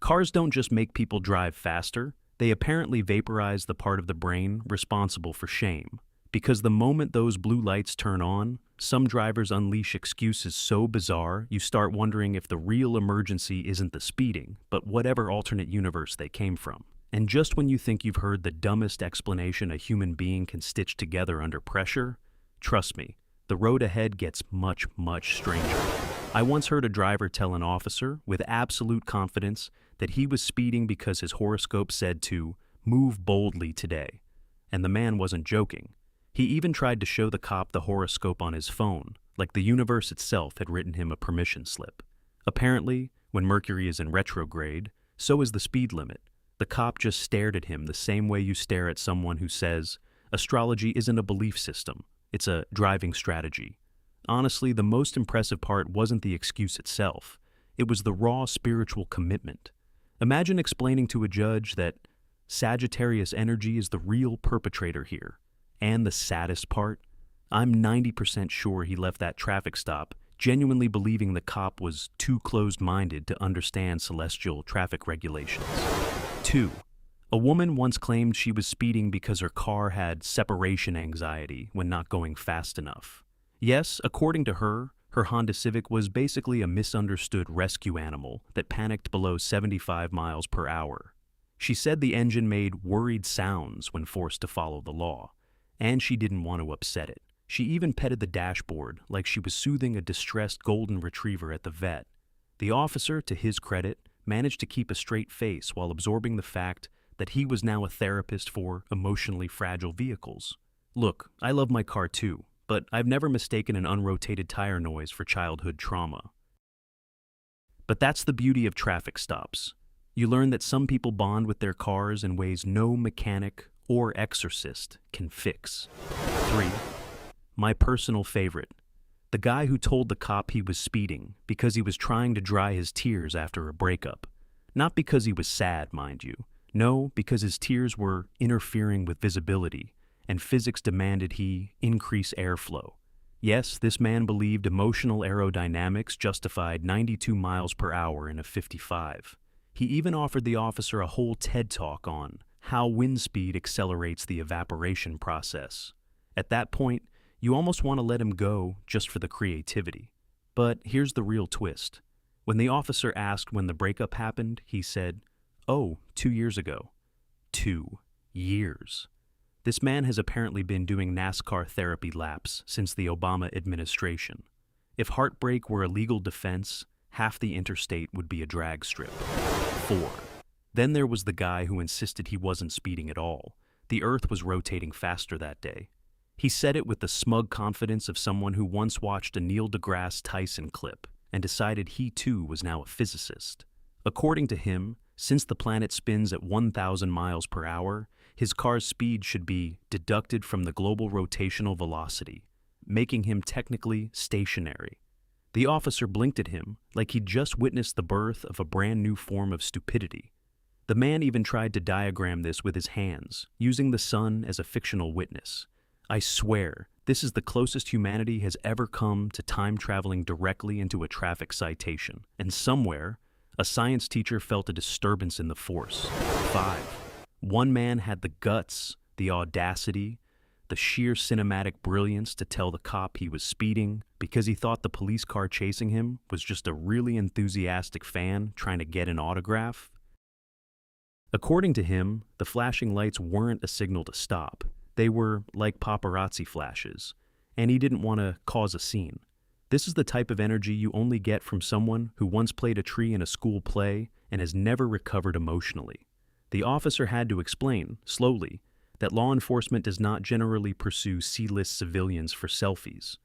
Cars don't just make people drive faster, they apparently vaporize the part of the brain responsible for shame. Because the moment those blue lights turn on, some drivers unleash excuses so bizarre you start wondering if the real emergency isn't the speeding, but whatever alternate universe they came from. And just when you think you've heard the dumbest explanation a human being can stitch together under pressure, trust me, the road ahead gets much, much stranger. I once heard a driver tell an officer, with absolute confidence, that he was speeding because his horoscope said to move boldly today. And the man wasn't joking. He even tried to show the cop the horoscope on his phone, like the universe itself had written him a permission slip. Apparently, when Mercury is in retrograde, so is the speed limit. The cop just stared at him the same way you stare at someone who says, astrology isn't a belief system, it's a driving strategy. Honestly, the most impressive part wasn't the excuse itself. It was the raw spiritual commitment. Imagine explaining to a judge that Sagittarius energy is the real perpetrator here. And the saddest part, I'm 90% sure he left that traffic stop genuinely believing the cop was too closed-minded to understand celestial traffic regulations. 2. A woman once claimed she was speeding because her car had separation anxiety when not going fast enough. Yes, according to her, her Honda Civic was basically a misunderstood rescue animal that panicked below 75 miles per hour. She said the engine made worried sounds when forced to follow the law, and she didn't want to upset it. She even petted the dashboard like she was soothing a distressed golden retriever at the vet. The officer, to his credit, managed to keep a straight face while absorbing the fact that he was now a therapist for emotionally fragile vehicles. Look, I love my car too, but I've never mistaken an unrotated tire noise for childhood trauma. But that's the beauty of traffic stops. You learn that some people bond with their cars in ways no mechanic or exorcist can fix. 3. My personal favorite. The guy who told the cop he was speeding because he was trying to dry his tears after a breakup. Not because he was sad, mind you. No, because his tears were interfering with visibility, and physics demanded he increase airflow. Yes, this man believed emotional aerodynamics justified 92 miles per hour in a 55. He even offered the officer a whole TED talk on how wind speed accelerates the evaporation process. At that point, you almost want to let him go just for the creativity. But here's the real twist. When the officer asked when the breakup happened, he said, "Oh, 2 years ago." 2 years. This man has apparently been doing NASCAR therapy laps since the Obama administration. If heartbreak were a legal defense, half the interstate would be a drag strip. 4. Then there was the guy who insisted he wasn't speeding at all. The Earth was rotating faster that day. He said it with the smug confidence of someone who once watched a Neil deGrasse Tyson clip and decided he too was now a physicist. According to him, since the planet spins at 1,000 miles per hour, his car's speed should be deducted from the global rotational velocity, making him technically stationary. The officer blinked at him like he'd just witnessed the birth of a brand new form of stupidity. The man even tried to diagram this with his hands, using the sun as a fictional witness. I swear, this is the closest humanity has ever come to time traveling directly into a traffic citation. And somewhere, a science teacher felt a disturbance in the force. 5. One man had the guts, the audacity, the sheer cinematic brilliance to tell the cop he was speeding because he thought the police car chasing him was just a really enthusiastic fan trying to get an autograph. According to him, the flashing lights weren't a signal to stop. They were like paparazzi flashes, and he didn't want to cause a scene. This is the type of energy you only get from someone who once played a tree in a school play and has never recovered emotionally. The officer had to explain, slowly, that law enforcement does not generally pursue C-list civilians for selfies.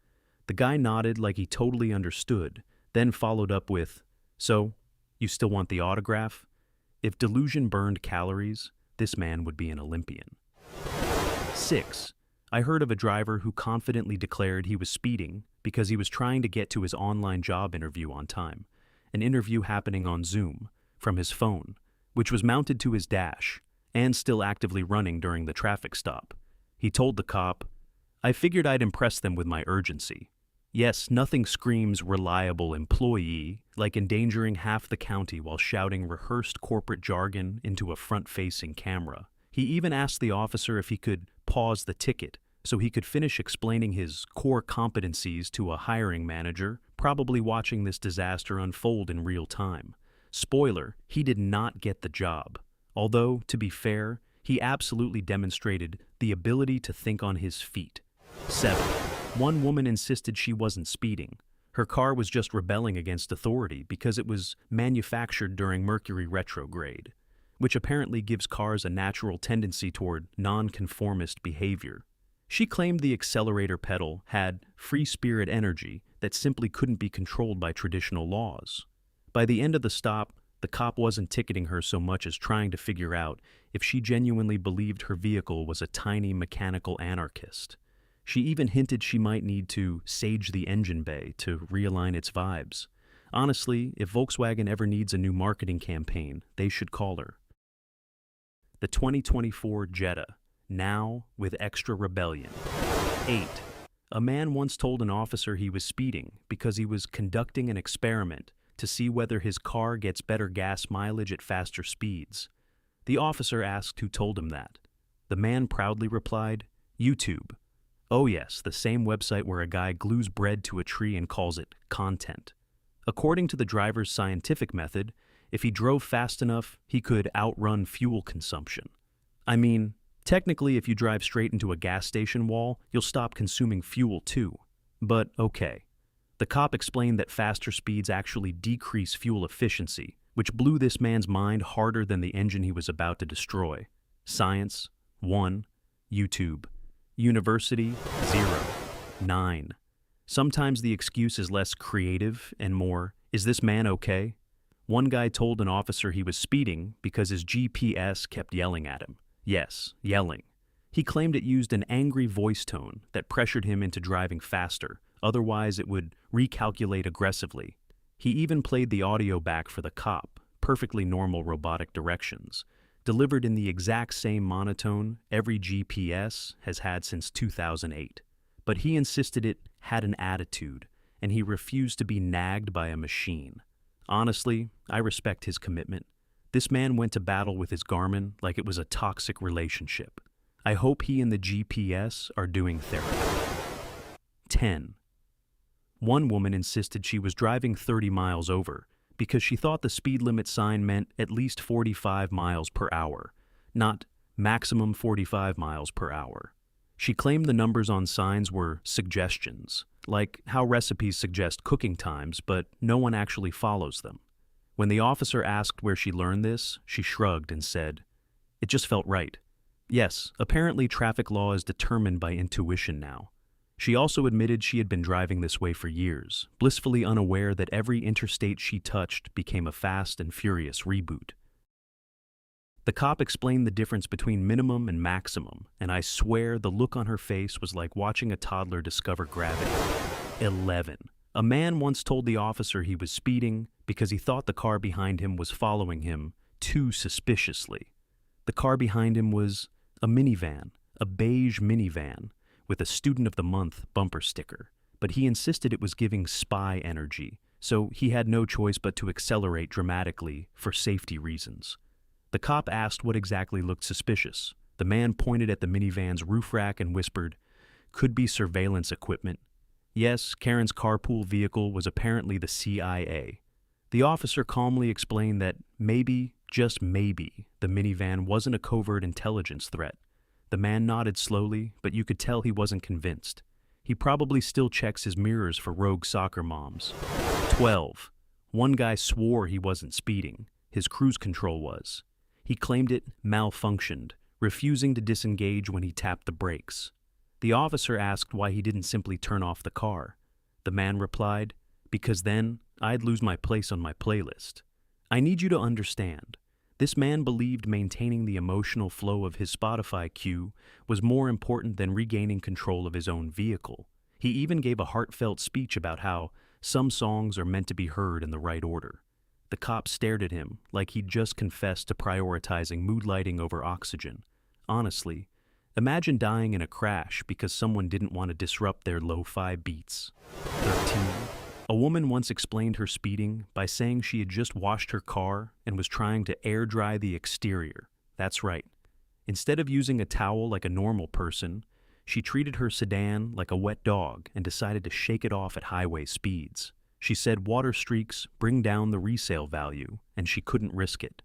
The guy nodded like he totally understood, then followed up with, "So, you still want the autograph?" If delusion burned calories, this man would be an Olympian. 6. I heard of a driver who confidently declared he was speeding because he was trying to get to his online job interview on time, an interview happening on Zoom, from his phone, which was mounted to his dash and still actively running during the traffic stop. He told the cop, "I figured I'd impress them with my urgency." Yes, nothing screams reliable employee like endangering half the county while shouting rehearsed corporate jargon into a front-facing camera. He even asked the officer if he could pause the ticket so he could finish explaining his core competencies to a hiring manager, probably watching this disaster unfold in real time. Spoiler, he did not get the job. Although, to be fair, he absolutely demonstrated the ability to think on his feet. 7. One woman insisted she wasn't speeding. Her car was just rebelling against authority because it was manufactured during Mercury retrograde, which apparently gives cars a natural tendency toward nonconformist behavior. She claimed the accelerator pedal had free spirit energy that simply couldn't be controlled by traditional laws. By the end of the stop, the cop wasn't ticketing her so much as trying to figure out if she genuinely believed her vehicle was a tiny mechanical anarchist. She even hinted she might need to sage the engine bay to realign its vibes. Honestly, if Volkswagen ever needs a new marketing campaign, they should call her. The 2024 Jetta, now with extra rebellion. 8. A man once told an officer he was speeding because he was conducting an experiment to see whether his car gets better gas mileage at faster speeds. The officer asked who told him that. The man proudly replied, YouTube. Oh yes, the same website where a guy glues bread to a tree and calls it content. According to the driver's scientific method, if he drove fast enough, he could outrun fuel consumption. I mean, technically if you drive straight into a gas station wall, you'll stop consuming fuel too. But okay. The cop explained that faster speeds actually decrease fuel efficiency, which blew this man's mind harder than the engine he was about to destroy. Science, 1. YouTube. University, 0. 9. Sometimes the excuse is less creative and more, is this man okay? One guy told an officer he was speeding because his GPS kept yelling at him. Yes, yelling. He claimed it used an angry voice tone that pressured him into driving faster, otherwise it would recalculate aggressively. He even played the audio back for the cop, perfectly normal robotic directions, delivered in the exact same monotone every GPS has had since 2008. But he insisted it had an attitude, and he refused to be nagged by a machine. Honestly, I respect his commitment. This man went to battle with his Garmin like it was a toxic relationship. I hope he and the GPS are doing therapy. 10. One woman insisted she was driving 30 miles over because she thought the speed limit sign meant at least 45 miles per hour, not maximum 45 miles per hour. She claimed the numbers on signs were suggestions, like how recipes suggest cooking times, but no one actually follows them. When the officer asked where she learned this, she shrugged and said, "It just felt right." Yes, apparently traffic law is determined by intuition now. She also admitted she had been driving this way for years, blissfully unaware that every interstate she touched became a Fast and Furious reboot. The cop explained the difference between minimum and maximum, and I swear the look on her face was like watching a toddler discover gravity. 11. A man once told the officer he was speeding because he thought the car behind him was following him too suspiciously. The car behind him was a minivan, a beige minivan, with a Student of the Month bumper sticker, but he insisted it was giving spy energy, so he had no choice but to accelerate dramatically for safety reasons. The cop asked what exactly looked suspicious. The man pointed at the minivan's roof rack and whispered, "Could be surveillance equipment." Yes, Karen's carpool vehicle was apparently the CIA. The officer calmly explained that maybe, just maybe, the minivan wasn't a covert intelligence threat. The man nodded slowly, but you could tell he wasn't convinced. He probably still checks his mirrors for rogue soccer moms. 12. One guy swore he wasn't speeding. His cruise control was. He claimed it malfunctioned, refusing to disengage when he tapped the brakes. The officer asked why he didn't simply turn off the car. The man replied, "Because then I'd lose my place on my playlist." I need you to understand. This man believed maintaining the emotional flow of his Spotify queue was more important than regaining control of his own vehicle. He even gave a heartfelt speech about how some songs are meant to be heard in the right order. The cop stared at him like he'd just confessed to prioritizing mood lighting over oxygen. Honestly, Imagine dying in a crash because someone didn't want to disrupt their lo-fi beats. 13. A woman once explained her speeding by saying she had just washed her car and was trying to air dry the exterior. That's right. Instead of using a towel like a normal person, she treated her sedan like a wet dog and decided to shake it off at highway speeds. She said water streaks bring down the resale value, and she couldn't risk it.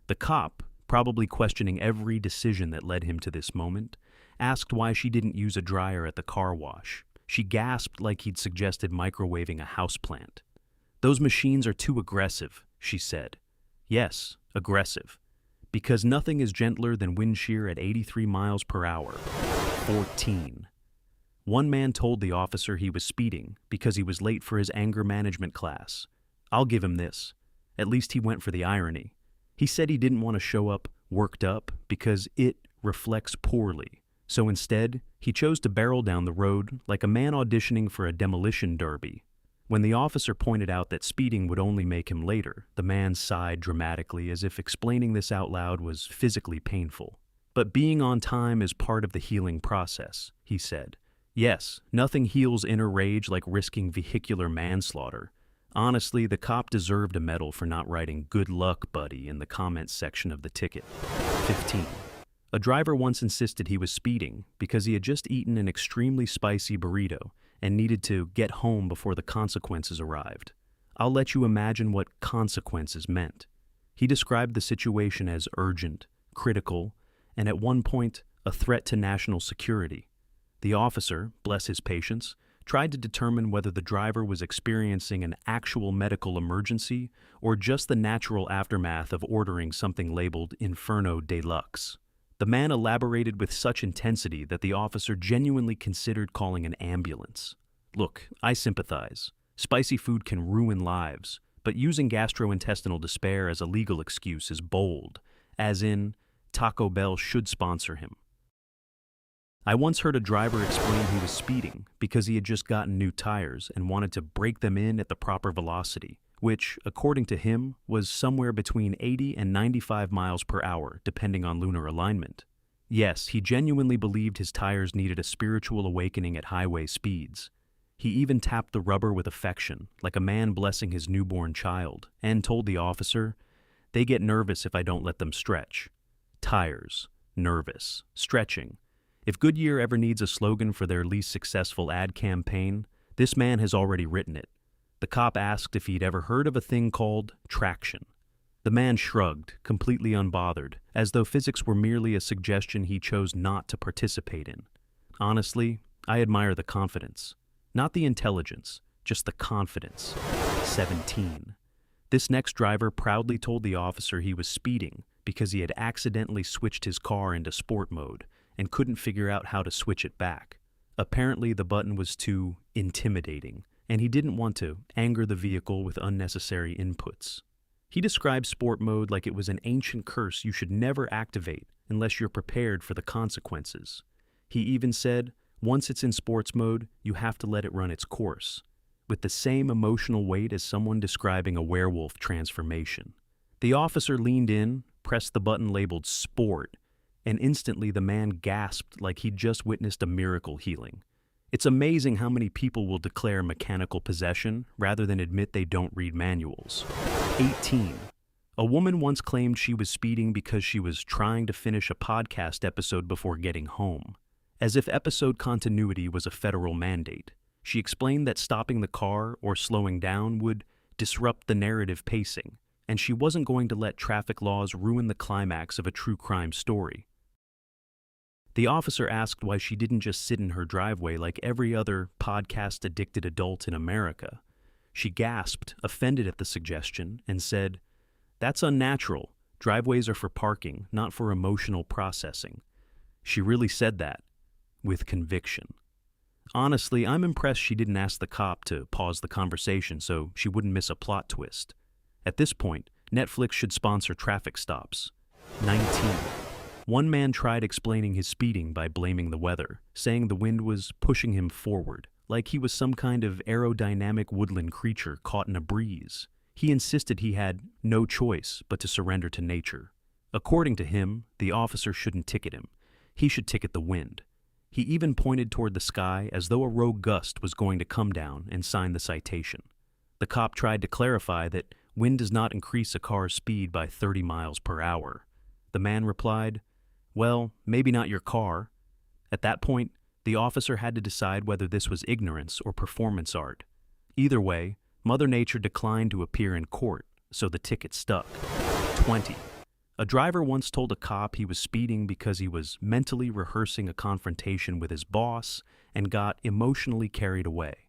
The cop, probably questioning every decision that led him to this moment, asked why she didn't use a dryer at the car wash. She gasped like he'd suggested microwaving a houseplant. "Those machines are too aggressive," she said. Yes, aggressive. Because nothing is gentler than wind shear at 83 miles per hour. 14. One man told the officer he was speeding because he was late for his anger management class. I'll give him this. At least he went for the irony. He said he didn't want to show up worked up because it reflects poorly. So instead, he chose to barrel down the road like a man auditioning for a demolition derby. When the officer pointed out that speeding would only make him later, the man sighed dramatically as if explaining this out loud was physically painful. But being on time is part of the healing process, he said. Yes, nothing heals inner rage like risking vehicular manslaughter. Honestly, the cop deserved a medal for not writing "good luck, buddy" in the comments section of the ticket. 15. A driver once insisted he was speeding because he had just eaten an extremely spicy burrito and needed to get home before the consequences arrived. I'll let you imagine what consequences meant. He described the situation as urgent, critical, and at one point, a threat to national security. The officer, bless his patience, tried to determine whether the driver was experiencing an actual medical emergency or just the natural aftermath of ordering something labeled Inferno Deluxe. The man elaborated with such intensity that the officer genuinely considered calling an ambulance. Look, I sympathize. Spicy food can ruin lives, but using gastrointestinal despair as a legal excuse is bold, as in, Taco Bell should sponsor him. I once heard a driver explain he was speeding because he had just gotten new tires and wanted to brake them in at the proper velocity, which, according to him, was somewhere between 80 and 95 miles per hour, depending on lunar alignment. Yes, he genuinely believed his tires needed a spiritual awakening at highway speeds. He even tapped the rubber with affection, like a man blessing his newborn child, and told the officer, "They get nervous if I don't let them stretch." Tires, nervous, stretching. If Goodyear ever needs a slogan for their least successful ad campaign, this man has already written it. The cop asked if he'd ever heard of a thing called traction. The man shrugged, completely unbothered, as though physics were merely a suggestion he chose not to participate in. Honestly, I admire the confidence. Not the intelligence, just the confidence. 17. This next driver proudly told the officer he was speeding because he had accidentally switched his car into sport mode and couldn't figure out how to switch it back. Apparently, the button was too intimidating, and he didn't want to anger the vehicle with unnecessary inputs. He described sport mode like it was an ancient curse you should never activate unless you're prepared for the consequences. He even said, once it's in sports mode, you have to let it run its course, with the same emotional weight as someone describing a werewolf transformation. The officer leaned in, pressed the button labeled sport, and instantly the man gasped like he'd just witnessed a miracle healing. It's amazing how many people will declare mechanical possession rather than admit they don't read manuals. 18. A woman once claimed she was speeding because she was trying to finish a podcast episode before getting home, as if episode continuity was a federal mandate. She explained that stopping the car or slowing down would disrupt the narrative pacing, and she wasn't going to let traffic laws ruin the climax of a true crime story. The officer asked why she didn't just sit in her driveway like every other podcast-addicted adult in America. She gasped, offended at the suggestion, and said, "That's unnatural. Driveways are for parking, not for emotional processing." She really said that, with conviction. Honestly, I'm impressed she didn't ask the cop to pause the conversation so she wouldn't miss a plot twist. At this point, Netflix should sponsor traffic stops. 19. One man tried explaining his speeding by blaming the weather, saying the wind was pushing him forward, like he was some kind of aerodynamic woodland creature caught in a breeze. He insisted he had no choice but to surrender to nature. According to him, the officer shouldn't ticket him. He should ticket the wind. He even pointed toward the sky as though a rogue gust was going to come down and sign the citation. The cop tried to clarify that wind does not increase a car's speed by 30 miles per hour. The man replied, "Well, maybe not your car." At that point, the officer had to decide whether this was ignorance or performance art. Either way, Mother Nature declined to appear in court, so the ticket stuck. 20. A driver once told a cop he was speeding because he was mentally rehearsing a confrontation with his boss and got emotionally carried away.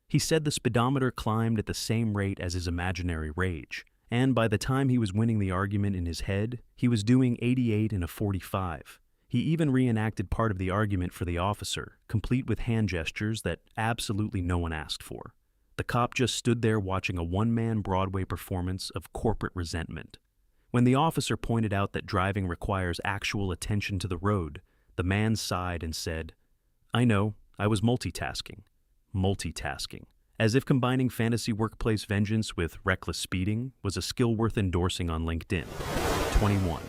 He said the speedometer climbed at the same rate as his imaginary rage, and by the time he was winning the argument in his head, he was doing 88 in a 45. He even reenacted part of the argument for the officer, complete with hand gestures that absolutely no one asked for. The cop just stood there watching a one-man Broadway performance of corporate resentment. When the officer pointed out that driving requires actual attention to the road, the man sighed and said, "I know, I was multitasking." Multitasking. As if combining fantasy workplace vengeance with reckless speeding was a skill worth endorsing on LinkedIn. 21.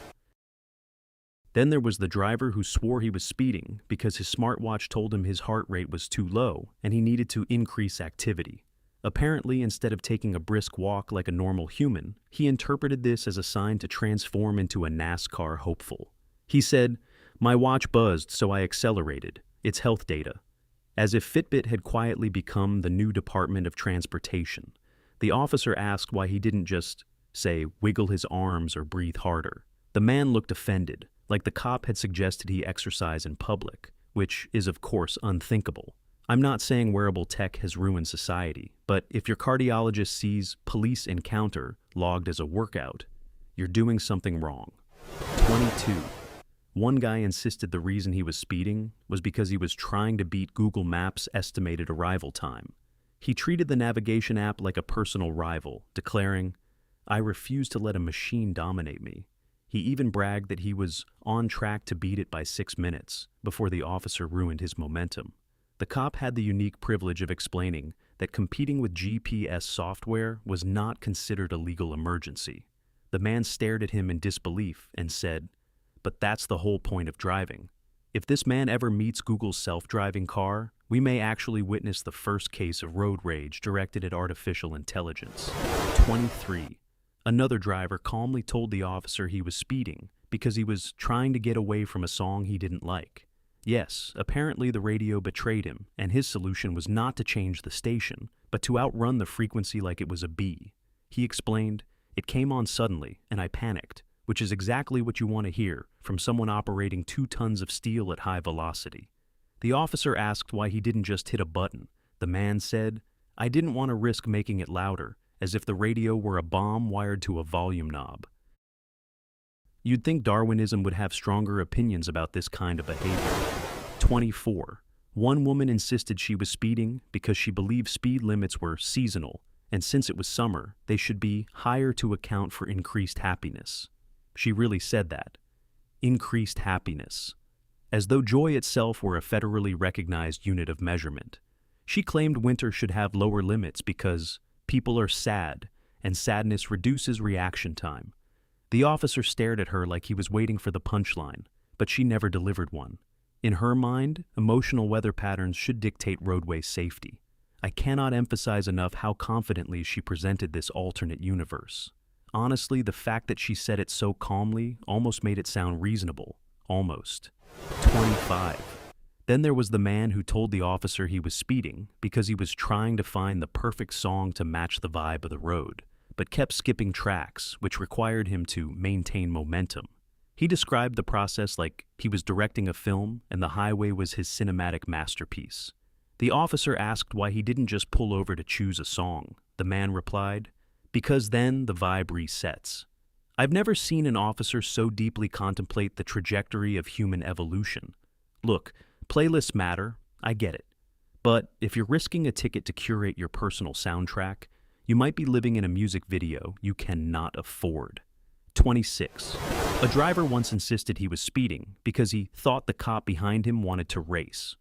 Then there was the driver who swore he was speeding because his smartwatch told him his heart rate was too low and he needed to increase activity. Apparently, instead of taking a brisk walk like a normal human, he interpreted this as a sign to transform into a NASCAR hopeful. He said, "My watch buzzed, so I accelerated. It's health data." As if Fitbit had quietly become the new Department of Transportation. The officer asked why he didn't just, say, wiggle his arms or breathe harder. The man looked offended, like the cop had suggested he exercise in public, which is of course unthinkable. I'm not saying wearable tech has ruined society, but if your cardiologist sees police encounter logged as a workout, you're doing something wrong. 22. One guy insisted the reason he was speeding was because he was trying to beat Google Maps' estimated arrival time. He treated the navigation app like a personal rival, declaring, "I refuse to let a machine dominate me." He even bragged that he was on track to beat it by 6 minutes before the officer ruined his momentum. The cop had the unique privilege of explaining that competing with GPS software was not considered a legal emergency. The man stared at him in disbelief and said, "But that's the whole point of driving. If this man ever meets Google's self-driving car, we may actually witness the first case of road rage directed at artificial intelligence." 23. Another driver calmly told the officer he was speeding because he was trying to get away from a song he didn't like. Yes, apparently the radio betrayed him, and his solution was not to change the station, but to outrun the frequency like it was a bee. He explained, "It came on suddenly, and I panicked," which is exactly what you want to hear from someone operating 2 tons of steel at high velocity. The officer asked why he didn't just hit a button. The man said, "I didn't want to risk making it louder, as if the radio were a bomb wired to a volume knob." You'd think Darwinism would have stronger opinions about this kind of behavior. 24. One woman insisted she was speeding because she believed speed limits were seasonal, and since it was summer, they should be higher to account for increased happiness. She really said that. Increased happiness. As though joy itself were a federally recognized unit of measurement. She claimed winter should have lower limits because people are sad, and sadness reduces reaction time. The officer stared at her like he was waiting for the punchline, but she never delivered one. In her mind, emotional weather patterns should dictate roadway safety. I cannot emphasize enough how confidently she presented this alternate universe. Honestly, the fact that she said it so calmly almost made it sound reasonable. Almost. 25. Then there was the man who told the officer he was speeding because he was trying to find the perfect song to match the vibe of the road, but kept skipping tracks, which required him to maintain momentum. He described the process like he was directing a film and the highway was his cinematic masterpiece. The officer asked why he didn't just pull over to choose a song. The man replied, "Because then the vibe resets." I've never seen an officer so deeply contemplate the trajectory of human evolution. Look, playlists matter, I get it. But if you're risking a ticket to curate your personal soundtrack, you might be living in a music video you cannot afford. 26. A driver once insisted he was speeding because he thought the cop behind him wanted to race.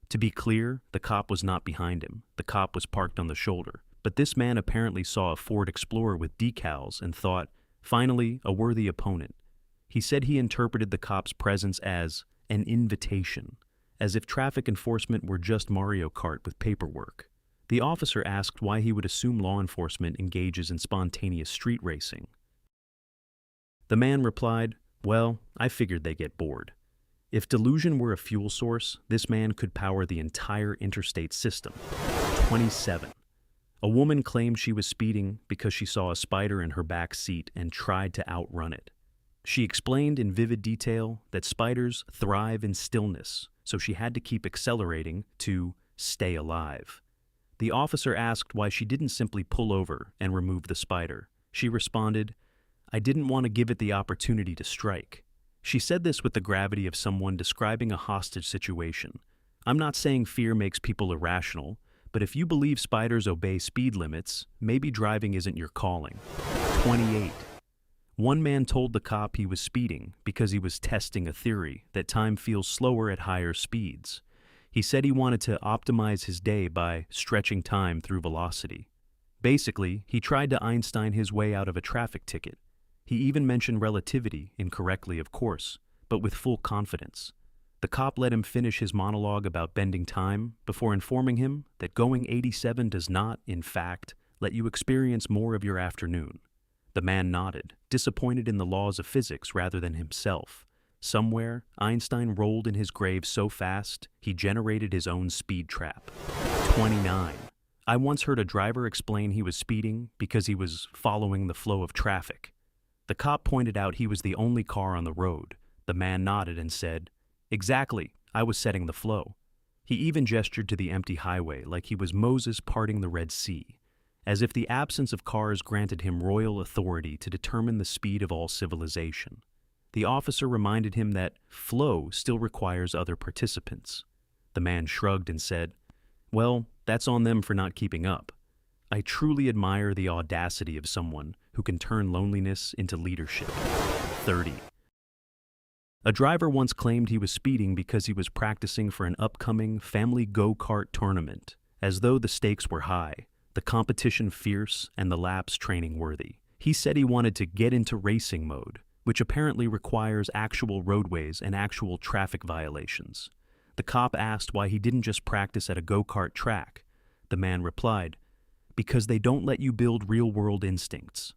To be clear, the cop was not behind him. The cop was parked on the shoulder. But this man apparently saw a Ford Explorer with decals and thought, finally, a worthy opponent. He said he interpreted the cop's presence as an invitation, as if traffic enforcement were just Mario Kart with paperwork. The officer asked why he would assume law enforcement engages in spontaneous street racing. The man replied, "Well, I figured they get bored." If delusion were a fuel source, this man could power the entire interstate system. 27. A woman claimed she was speeding because she saw a spider in her back seat and tried to outrun it. She explained in vivid detail that spiders thrive in stillness, so she had to keep accelerating to stay alive. The officer asked why she didn't simply pull over and remove the spider. She responded, "I didn't want to give it the opportunity to strike." She said this with the gravity of someone describing a hostage situation. I'm not saying fear makes people irrational, but if you believe spiders obey speed limits, maybe driving isn't your calling. 28. One man told the cop he was speeding because he was testing a theory that time feels slower at higher speeds. He said he wanted to optimize his day by stretching time through velocity. Basically, he tried to Einstein his way out of a traffic ticket. He even mentioned relativity, incorrectly of course, but with full confidence. The cop let him finish his monologue about bending time before informing him that going 87 does not, in fact, let you experience more of your afternoon. The man nodded, disappointed in the laws of physics rather than himself. Somewhere, Einstein rolled in his grave so fast, he generated his own speed trap. 29. I once heard a driver explain he was speeding because he was following the flow of traffic. The cop pointed out he was the only car on the road. The man nodded and said, "Exactly, I was setting the flow." He even gestured to the empty highway like he was Moses parting the Red Sea, as if the absence of cars granted him royal authority to determine the speed of all civilization. The officer reminded him that flow still requires other participants. The man shrugged and said, "Well, that's on them for not keeping up." I truly admire the audacity of someone who can turn loneliness into leadership. 30. A driver once claimed he was speeding because he was practicing for an upcoming family go-kart tournament, as though the stakes were high, the competition fierce, and the laps training worthy. He said he wanted to get into racing mode, which apparently requires actual roadways and actual traffic violations. The cop asked why he didn't just practice at a go-kart track. The man replied, "Because they don't let you build real-world instincts,"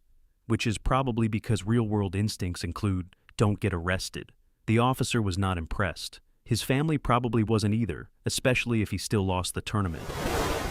which is probably because real-world instincts include don't get arrested. The officer was not impressed. His family probably wasn't either, especially if he still lost the tournament.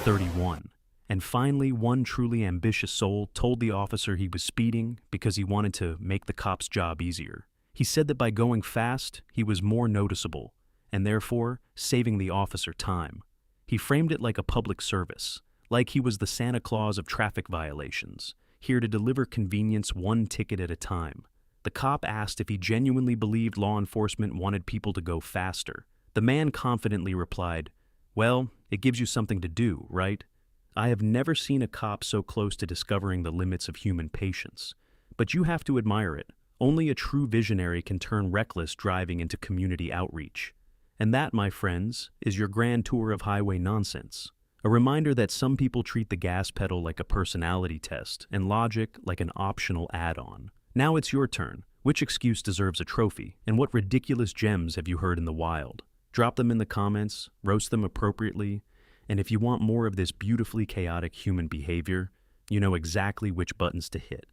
31. And finally, one truly ambitious soul told the officer he was speeding because he wanted to make the cop's job easier. He said that by going fast, he was more noticeable, and therefore saving the officer time. He framed it like a public service, like he was the Santa Claus of traffic violations, here to deliver convenience one ticket at a time. The cop asked if he genuinely believed law enforcement wanted people to go faster. The man confidently replied, "Well, it gives you something to do, right?" I have never seen a cop so close to discovering the limits of human patience. But you have to admire it. Only a true visionary can turn reckless driving into community outreach. And that, my friends, is your grand tour of highway nonsense. A reminder that some people treat the gas pedal like a personality test and logic like an optional add-on. Now it's your turn. Which excuse deserves a trophy, and what ridiculous gems have you heard in the wild? Drop them in the comments, roast them appropriately, and if you want more of this beautifully chaotic human behavior, you know exactly which buttons to hit.